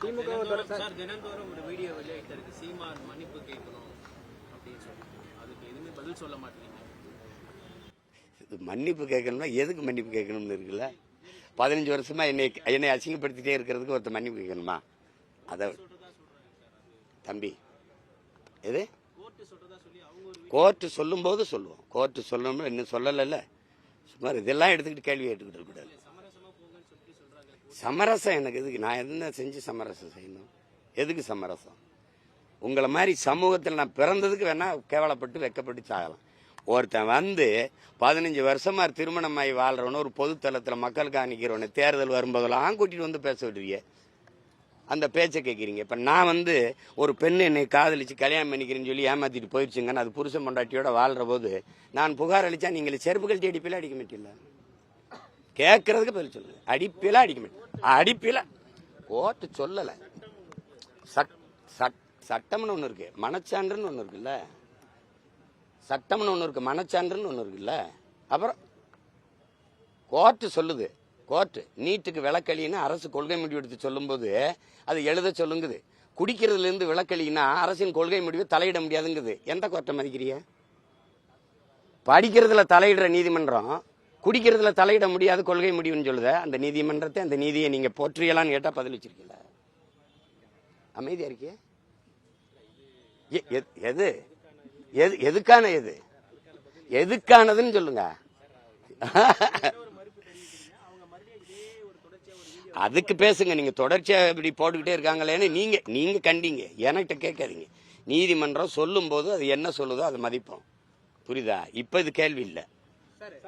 தினந்தோறும் ஒரு வீடியோ வெளியிட்டு இருக்கு, சீமான் மன்னிப்பு கேட்கணும் அப்படின்னு சொல்லி, அதுக்கு எதுவுமே பதில் சொல்ல மாட்டேங்க. மன்னிப்பு கேட்கணும்னா எதுக்கு மன்னிப்பு கேட்கணும்னு இருக்குல்ல? 15 வருஷமா என்னை அசிங்கப்படுத்திட்டே இருக்கிறதுக்கு ஒருத்தர் மன்னிப்பு கேட்கணுமா? அத தம்பி எது கோர்ட்டு சொல்லும் போது சொல்லுவோம். கோர்ட்டு சொல்லணும், இன்னும் சொல்லலைல்ல. சுமார் இதெல்லாம் எடுத்துக்கிட்டு கேள்வி கேட்டுக்கிட்டு இருக்கக்கூடாது. சமரசம் எனக்கு எதுக்கு? நான் என்ன செஞ்சு சமரசம் செய்யணும்? எதுக்கு சமரசம்? உங்களை மாதிரி சமூகத்தில் நான் பிறந்ததுக்கு வேணா கேவலப்பட்டு வெக்கப்பட்டு சாகலாம். ஒருத்தன் 15 வருஷமா திருமணமாகி வாழ்றவன ஒரு பொதுத்தளத்தில் மக்களுக்கு அனுக்கிறவன தேர்தல் வரும்போதெல்லாம் கூட்டிட்டு வந்து பேச விடுறீங்க. அந்த பேச்சை கேட்குறீங்க. இப்போ நான் ஒரு பெண் என்னை காதலிச்சு கல்யாணம் பண்ணிக்கிறேன்னு சொல்லி ஏமாத்திட்டு போயிடுச்சுங்கன்னு அது புருஷன் பொண்டாட்டியோட வாழ்ற போது நான் புகார் அளிச்சா நீங்கள் செருப்பு கழட்டி அடிப்பில அடிக்க மாட்டீங்களா? கேட்கறதுக்கு பதில் சொல்லுங்க. அடிப்பில அடிக்க மாட்டேன். அடிப்பில கோர்ட்டு சொல்லலை. சட்டம்னு ஒன்று இருக்கு, மனச்சான்றுன்னு ஒன்று இருக்குல்ல. சட்டம்னு ஒன்று இருக்கு, மனச்சான்றுன்னு ஒன்று இருக்குல்ல. அப்புறம் கோர்ட்டு சொல்லுது. கோர்ட்டு நீட்டுக்கு விலக்களின்னா அரசு கொள்கை முடிவு எடுத்து சொல்லும்போது அது எழுத சொல்லுங்குது. குடிக்கிறதுல இருந்து விலக்களின்னா அரசின் கொள்கை முடிவு தலையிட முடியாதுங்குது. எந்த கோர்ட்டை மதிக்கிறிய? படிக்கிறதுல தலையிடுற நீதிமன்றம் குடிக்கிறதுல தலையிட முடியாது கொள்கை முடிவுன்னு சொல்லுத. அந்த நீதிமன்றத்தை, அந்த நீதியை நீங்க போற்றியலான்னு கேட்டா பதில் வச்சிருக்கீங்களா? அமைதியா இருக்கிய? எது எதுக்கான எது எதுக்கானதுன்னு சொல்லுங்க. அதுக்கு பேசுங்க. நீங்க தொடர்ச்சியா இப்படி போட்டுக்கிட்டே இருக்காங்களேன்னு நீங்க கண்டீங்க. என்கிட்ட கேட்காதீங்க. நீதிமன்றம் சொல்லும் போது அது என்ன சொல்லுதோ அதை மதிப்போம். புரியுதா? இப்ப இது கேள்வி இல்லை.